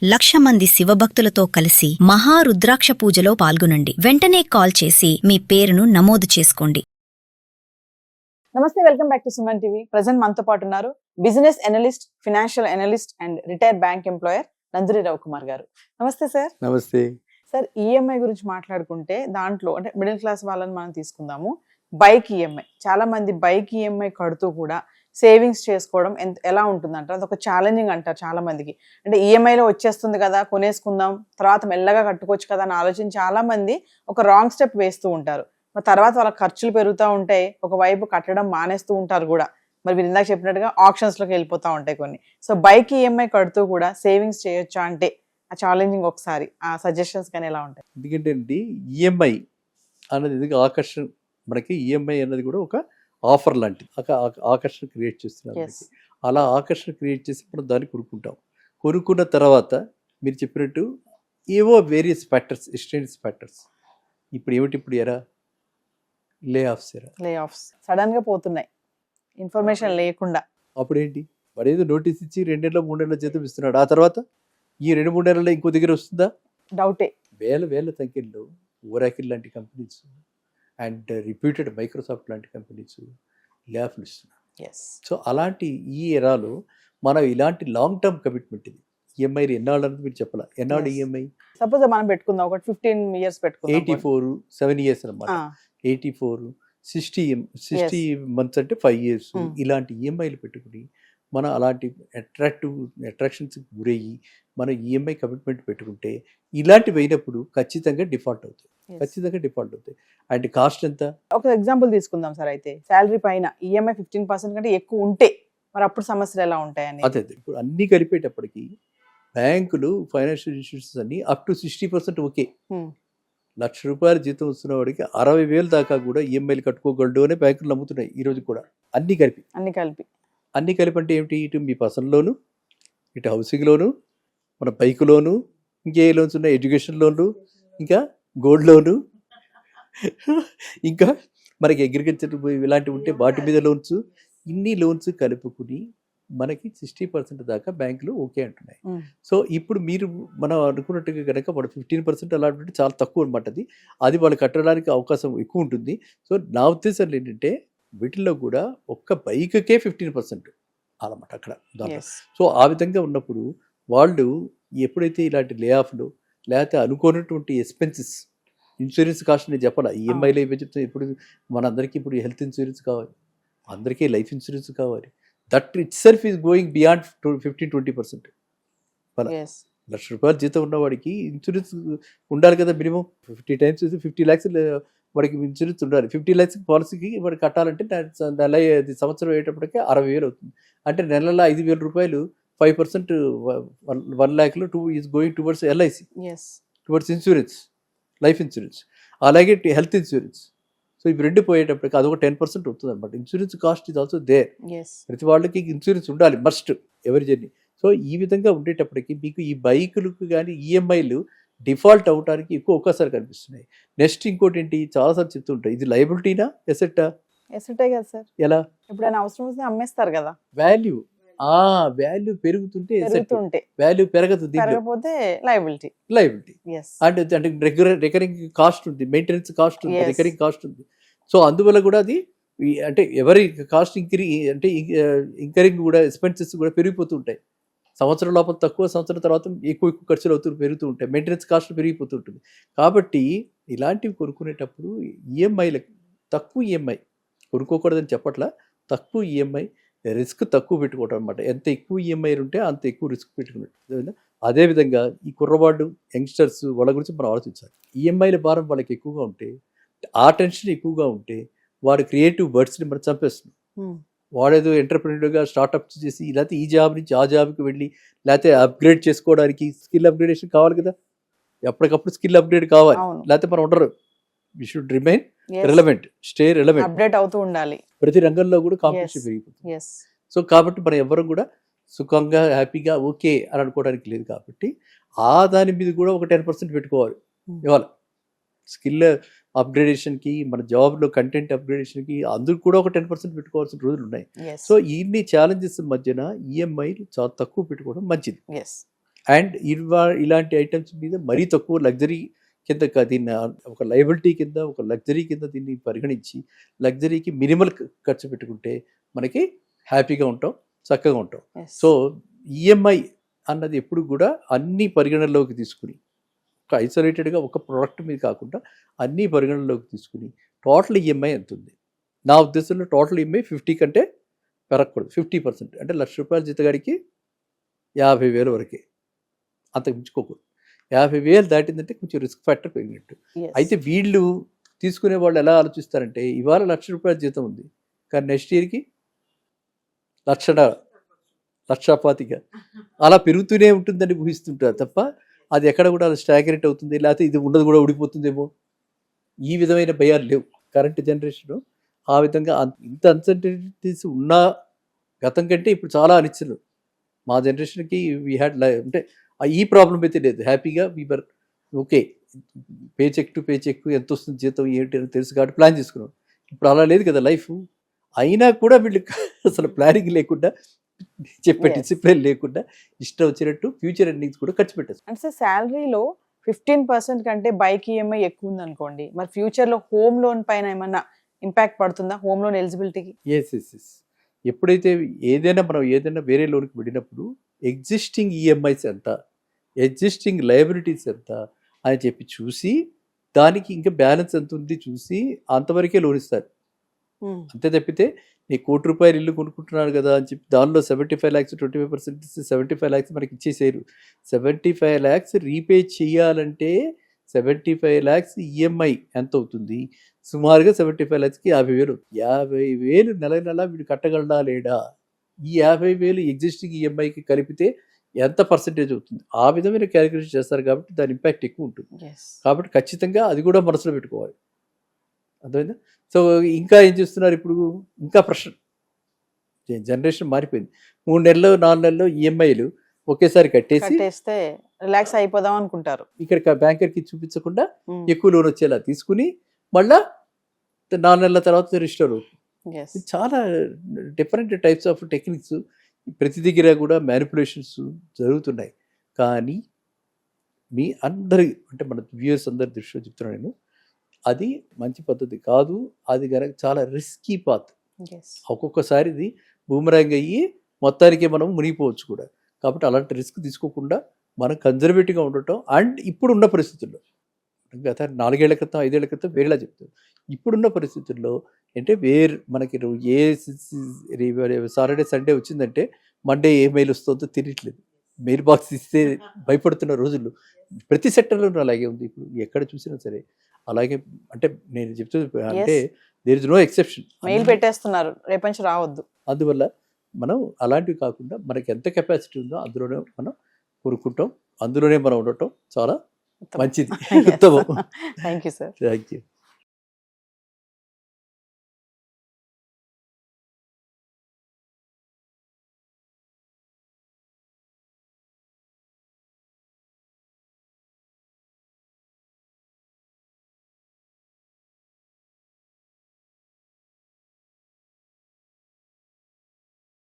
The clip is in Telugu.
1,00,000 మంది శివభక్తులతో కలిసి మహారుద్రాక్ష పూజలో పాల్గొనండి. వెంటనే కాల్ చేసి మీ పేరును నమోదు చేసుకోండి. నమస్తే, welcome back to Suman TV. Present మనతో పాటు ఉన్నారు business analyst, financial analyst and retired bank employer Nanduri Ravikumar గారు. నమస్తే సార్. నమస్తే సార్, ఈఎంఐ గురించి మాట్లాడుకుంటే దాంట్లో అంటే మిడిల్ క్లాస్ వాళ్ళని మనం తీసుకుందాము. బైక్ ఈఎంఐ, చాలా మంది బైక్ ఈఎంఐ కడుతూ కూడా సేవింగ్స్ చేసుకోవడం ఎలా ఉంటుందంటారు? అదొక ఛాలెంజింగ్ అంటారు చాలా మందికి. అంటే ఈఎంఐలో వచ్చేస్తుంది కదా, కొనేసుకుందాం, తర్వాత మెల్లగా కట్టుకోవచ్చు కదా అని ఆలోచించి చాలా మంది ఒక రాంగ్ స్టెప్ వేస్తూ ఉంటారు. మరి తర్వాత వాళ్ళ ఖర్చులు పెరుగుతూ ఉంటాయి, ఒకవైపు కట్టడం మానేస్తూ ఉంటారు కూడా. మరి మీరు ఇందాక చెప్పినట్టుగా ఆప్షన్స్లోకి వెళ్ళిపోతూ ఉంటాయి కొన్ని. సో బైక్ ఈఎంఐ కడుతూ కూడా సేవింగ్స్ చేయొచ్చా అంటే ఆ ఛాలెంజింగ్ ఒకసారి ఆ సజెషన్స్ కానీ ఎలా ఉంటాయి? ఎందుకంటే అండి, ఈఎంఐ అన్నది ఎందుకు ఆకర్షణ, మనకి ఈఎంఐ అన్నది కూడా ఒక ఆఫర్ లాంటిది, ఆకర్షణ క్రియేట్ చేస్తున్నారు. అలా ఆకర్షణ క్రియేట్ చేసి మనం దాన్ని కొనుక్కున్న తర్వాత మీరు చెప్పినట్టు ఏవో వేరియస్ ఫ్యాక్టర్స్, ఎక్స్టెండ్స్ ఫ్యాక్టర్స్. ఇప్పుడు ఎరా లే ఆఫ్స్ సడన్ గా పోతున్నాయి, ఇన్ఫర్మేషన్ లేకుండా. అప్పుడు ఏంటి, వాడు ఏదో నోటీస్ ఇచ్చి 2 నెలల 3 నెలల జీతం ఇస్తున్నాడు, ఆ తర్వాత ఈ 2-3 నెలల్లో ఇంకో దగ్గర వస్తుందా? డౌటే. వేల సంఖ్యలో ఓరాకిల్ లాంటి కంపెనీస్ అండ్ రిప్యూటెడ్ మైక్రోసాఫ్ట్ లాంటి కంపెనీస్ ల్యాఫ్లు ఇస్తున్నారు. సో అలాంటి ఈ ఎరాలో మనం ఇలాంటి లాంగ్ టర్మ్ కమిట్మెంట్, ఇది ఈఎంఐ ఎన్నాళ్ళు అన్నది మీరు చెప్పాలా. ఎన్నాళ్ళు ఈఎంఐ? సపోజ్ మనం పెట్టుకుందాం, ఒక 15 years పెట్టుకుందాం, 84 7 years అనమాట. 84 60 months అంటే 5 years. ఇలాంటి ఈఎంఐలు పెట్టుకుని మనం అలాంటి అట్రాక్షన్స్ గురయ్యి మనం ఈఎంఐ కమిట్మెంట్ పెట్టుకుంటే ఇలాంటివి అయినప్పుడు ఖచ్చితంగా డిఫాల్ట్ అవుతాయి. అండ్ కాస్ట్ ఎంత? ఒక ఎగ్జాంపుల్ తీసుకుందాం సార్. అయితే శాలరీ పైన ఈఎంఐ 15% కంటే ఎక్కువ ఉంటే మరి అప్పుడు సమస్యలు ఎలా ఉంటాయని? అదే ఇప్పుడు అన్ని కలిపేటప్పటికి బ్యాంకులు, ఫైనాన్షియల్ ఇన్స్టిట్యూషన్స్ అన్ని అప్ టు 60% ఓకే. ₹1,00,000 జీతం వస్తున్న వాడికి 60,000 దాకా కూడా ఈఎంఐలు కట్టుకోగలడు అనే బ్యాంకులు నమ్ముతున్నాయి ఈ రోజు కూడా. అన్ని కలిపి అంటే ఏమిటి? ఇటు మీ పర్సనల్ లోను, ఇటు హౌసింగ్ లోను, మన బైక్ లోను, ఇంకే లోన్స్ ఉన్నాయి, ఎడ్యుకేషన్ లోన్లు, ఇంకా గోల్డ్ లోను, ఇంకా మనకి అగ్రికల్చర్ ఇలాంటివి ఉంటే వాటి మీద లోన్స్. ఇన్ని లోన్స్ కలుపుకుని మనకి 60% దాకా బ్యాంకులు ఓకే అంటున్నాయి. సో ఇప్పుడు మనం అనుకున్నట్టుగా కనుక మన 15% అలాంటి చాలా తక్కువ అనమాట. అది వాళ్ళు కట్టడానికి అవకాశం ఎక్కువ ఉంటుంది. సో నా ఉద్దేశం ఏంటంటే వీటిల్లో కూడా ఒక్క బైక్కే 15% అన్నమాట అక్కడ దాంట్లో. సో ఆ విధంగా ఉన్నప్పుడు వాళ్ళు ఎప్పుడైతే ఇలాంటి లే ఆఫ్లు లేకపోతే అనుకోనటువంటి ఎక్స్పెన్సెస్, ఇన్సూరెన్స్ కాస్ట్ నేను చెప్పాలా, ఈఎంఐలో ఇవే చెప్తాను. ఇప్పుడు మనందరికీ ఇప్పుడు హెల్త్ ఇన్సూరెన్స్ కావాలి, అందరికీ లైఫ్ ఇన్సూరెన్స్ కావాలి. That it self is going beyond 15-20%. ₹1,00,000 జీతం ఉన్నవాడికి ఇన్సూరెన్స్ ఉండాలి కదా, మినిమం 50 times 50 lakhs వాడికి ఇన్సూరెన్స్ ఉండాలి. 50 lakhs పాలసీకి వాడు కట్టాలంటే సంవత్సరం అయ్యేటప్పటికే 60,000 అవుతుంది. అంటే నెలలో ₹5,000 5% 1 lakh 2 is going towards LIC, towards insurance, life insurance, అలాగే హెల్త్ ఇన్సూరెన్స్. సో ఇవి రెండు పోయేటప్పటికి అదొక 10% అవుతుంది అనమాట. Insurance cost is also there. ప్రతి వాళ్ళకి ఇన్సూరెన్స్ ఉండాలి, మస్ట్, ఎవరి జర్నీ. సో ఈ విధంగా ఉండేటప్పటికి మీకు ఈ బైకులకు కానీ ఈఎంఐలు డిఫాల్ట్ అవడానికి ఎక్కువ అవకాశాలు కనిపిస్తున్నాయి. నెక్స్ట్ ఇంకోటి ఏంటి, చాలాసార్లు చెప్తూ ఉంటాయి, ఇది లయబిలిటీనా ఎసెట్టా? ఎసెట్టే కదా సార్. ఎలా? ఎప్పుడైనా అవసరం వస్తే అమ్మేస్తారు కదా. వాల్యూ పెరుగుతుంటే వాల్యూ పెరగదు, లయబిలిటీ. అంటే రికరింగ్ కాస్ట్ ఉంది, మెయింటెనెన్స్ కాస్ట్ ఉంది, రికరింగ్ కాస్ట్ ఉంది. సో అందువల్ల కూడా అది అంటే ఎవరి కాస్ట్ ఇంకరింగ్ కూడా ఎక్స్పెన్సెస్ కూడా పెరిగిపోతూ ఉంటాయి. సంవత్సరం లోపల తక్కువ, సంవత్సరం తర్వాత ఎక్కువ ఖర్చులు పెరుగుతూ ఉంటాయి, మెయింటెనెన్స్ కాస్ట్ పెరిగిపోతుంటుంది. కాబట్టి ఇలాంటివి కొనుక్కునేటప్పుడు ఈఎంఐలకు తక్కువ ఈఎంఐ కొనుక్కోకూడదని చెప్పట్లా, తక్కువ ఈఎంఐ, రిస్క్ తక్కువ పెట్టుకోవటం అనమాట. ఎంత ఎక్కువ ఈఎంఐలు ఉంటే అంత ఎక్కువ రిస్క్ పెట్టుకున్నట్టు. అదేవిధంగా ఈ కుర్రవాళ్ళు, యంగ్స్టర్స్, వాళ్ళ గురించి మనం ఆలోచించాలి. ఈఎంఐల భారం వాళ్ళకి ఎక్కువగా ఉంటే, ఆ టెన్షన్ ఎక్కువగా ఉంటే వాడు క్రియేటివ్ బర్డ్స్ని మనం చంపేస్తున్నాం. వాడేదో ఎంటర్ప్రెన్యూర్గా స్టార్ట్అప్స్ చేసి లేకపోతే ఈ జాబ్ నుంచి ఆ జాబ్కి వెళ్ళి లేకపోతే అప్గ్రేడ్ చేసుకోవడానికి స్కిల్ అప్గ్రేడేషన్ కావాలి కదా, ఎప్పటికప్పుడు స్కిల్ అప్గ్రేడ్ కావాలి, లేకపోతే మనం ఉండరు. We should remain relevant, stay relevant, update అవుతూ ఉండాలి. ప్రతి రంగంలో కూడా కాంపిటీషన్ పెరిగిపోతుంది. సో కాబట్టి మనం ఎవరు కూడా సుఖంగా హ్యాపీగా ఓకే అని అనుకోవడానికి లేదు. కాబట్టి ఆ దాని మీద కూడా ఒక 10% పెట్టుకోవాలి ఇవాళ. స్కిల్ అప్గ్రేడేషన్కి, మన జాబ్లో కంటెంట్ అప్గ్రేడేషన్కి అందుకు కూడా ఒక 10% పెట్టుకోవాల్సిన రోజులు ఉన్నాయి. సో ఇన్ని ఛాలెంజెస్ మధ్యన ఈఎంఐ చాలా తక్కువ పెట్టుకోవడం మంచిది. అండ్ ఇలాంటి ఐటమ్స్ మీద మరీ తక్కువ లగ్జరీ కింద దీన్ని ఒక లయబిలిటీ కింద, ఒక లగ్జరీ కింద దీన్ని పరిగణించి లగ్జరీకి మినిమల్ ఖర్చు పెట్టుకుంటే మనకి హ్యాపీగా ఉంటాం, చక్కగా ఉంటాం. సో ఈఎంఐ అన్నది ఎప్పుడు కూడా అన్ని పరిగణనలోకి తీసుకుని, ఒక ఐసోలేటెడ్గా ఒక ప్రోడక్ట్ మీద కాకుండా అన్ని పరిగణనలోకి తీసుకుని టోటల్ ఈఎంఐ ఎంత ఉంది. నా ఉద్దేశంలో టోటల్ ఈఎంఐ 50 కంటే పెరగకూడదు. 50%, అంటే ₹1,00,000 జీతగాడికి 50,000 వరకే, అంతకు మించుకోకూడదు. 50,000 దాటిందంటే కొంచెం రిస్క్ ఫ్యాక్టర్ పెరిగినట్టు. అయితే వీళ్ళు తీసుకునే వాళ్ళు ఎలా ఆలోచిస్తారంటే, ఇవాళ ₹1,00,000 జీతం ఉంది, కానీ నెక్స్ట్ ఇయర్కి 1,25,000 అలా పెరుగుతూనే ఉంటుందని ఊహిస్తుంటారు తప్ప అది ఎక్కడ కూడా అలా స్టాగ్నేట్ అవుతుంది, లేకపోతే ఇది ఉండదు కూడా ఊడిపోతుందేమో, ఈ విధమైన భయాలు లేవు. కరెంట్ జనరేషన్ ఆ విధంగా ఇంత అన్సర్టనిటీస్ ఉన్నా గతం కంటే ఇప్పుడు చాలా అనిశ్చితం. మా జనరేషన్కి వీ హ్యాడ్ అంటే ఈ ప్రాబ్లం అయితే లేదు. హ్యాపీగా we are okay, paycheque to paycheque ఎంత వస్తుంది జీతం ఏంటి అని తెలుసు కాబట్టి ప్లాన్ చేసుకున్నాం. ఇప్పుడు అలా లేదు కదా లైఫ్. అయినా కూడా వీళ్ళు అసలు ప్లానింగ్ లేకుండా, చెప్పే డిసిప్లిన్ లేకుండా ఇష్టం వచ్చినట్టు ఫ్యూచర్ ఎర్నింగ్స్ కూడా ఖర్చు పెట్టేస్తారు. అంటే సార్ శాలరీలో 15% కంటే బైక్ ఈఎంఐ ఎక్కువ ఉంది అనుకోండి, మరి ఫ్యూచర్లో హోమ్ లోన్ పైన ఏమన్నా ఇంపాక్ట్ పడుతుందా, హోమ్ లోన్ ఎలిజిబిలిటీకి? ఎస్. ఎప్పుడైతే ఏదైనా వేరే లోన్కి వెళ్ళినప్పుడు ఎగ్జిస్టింగ్ ఈఎంఐస్ ఎంత, ఎగ్జిస్టింగ్ లయబిలిటీస్ ఎంత అని చెప్పి చూసి, దానికి ఇంకా బ్యాలెన్స్ ఎంత ఉంది చూసి అంతవరకే లోన్ ఇస్తారు. అంతే తప్పితే నీ ₹1,00,000 ఇల్లు కొనుక్కుంటున్నాడు కదా అని చెప్పి దానిలో 75 lakhs 25% ఇస్తే 75 lakhs మనకి ఇచ్చేసేరు. 75 lakhs రీపే చేయాలంటే 75 lakhs ఈఎంఐ ఎంత అవుతుంది? సుమారుగా 75 lakhsకి 50,000. 50,000 నెల వీడు కట్టగలడా లేడా? ఈ 50,000 ఎగ్జిస్టింగ్ ఈఎంఐకి కలిపితే ఎంత పర్సెంటేజ్ అవుతుంది? ఆ విధమైన క్యాలిక్యులేషన్ చేస్తారు కాబట్టి దాని ఇంపాక్ట్ ఎక్కువ ఉంటుంది. కాబట్టి ఖచ్చితంగా అది కూడా మనసులో పెట్టుకోవాలి. అర్థమైందా? సో ఇంకా ఏం చేస్తున్నారు ఇప్పుడు, ఇంకా ప్రెషర్, జనరేషన్ మారిపోయింది. 3 నెలలు 4 నెలలు ఈఎంఐలు ఒకేసారి కట్టేస్తే రిలాక్స్ అయిపోదాం అనుకుంటారు. ఇక్కడ బ్యాంకర్కి చూపించకుండా ఎక్కువ లోన్ వచ్చేలా తీసుకుని మళ్ళా 4 నెలల తర్వాత రిస్టోర్ అవుతుంది. చాలా డిఫరెంట్ టైప్స్ ఆఫ్ టెక్నిక్స్ ప్రతి దగ్గర కూడా మ్యానిపులేషన్స్ జరుగుతున్నాయి. కానీ మీ అందరి, అంటే మన వ్యూయర్స్ అందరి దృష్టిలో చెప్తున్నాను నేను, అది మంచి పద్ధతి కాదు. అది కనుక చాలా రిస్కీ పాత్. ఒక్కొక్కసారి ఇది బూమరాంగ్ అయ్యి మొత్తానికి మనం మునిగిపోవచ్చు కూడా. కాబట్టి అలాంటి రిస్క్ తీసుకోకుండా మనం కన్జర్వేటివ్గా ఉండటం. అండ్ ఇప్పుడున్న పరిస్థితుల్లో, గత 4 ఏళ్ల క్రితం 5 ఏళ్ల క్రితం వేరేలా చెప్తారు. ఇప్పుడున్న పరిస్థితుల్లో అంటే మనకి సాటర్డే సండే వచ్చిందంటే మండే ఏ మెయిల్ వస్తుందో తెలియట్లేదు. మెయిల్ బాక్స్ ఇస్తే భయపడుతున్న రోజుల్లో ప్రతి సెక్టర్లోనూ అలాగే ఉంది. ఇప్పుడు ఎక్కడ చూసినా సరే అలాగే. అంటే నేను చెప్తుంది అంటే there is no exception. Mail పెట్టేస్తున్నారు, రేపు నుంచి రావద్దు. అందువల్ల మనం అలాంటివి కాకుండా మనకి ఎంత కెపాసిటీ ఉందో అందులోనే మనం కోరుకుంటాం, అందులోనే మనం ఉండటం చాలా మంచిది. ఉత్తమం. Thank you sir. Thank you.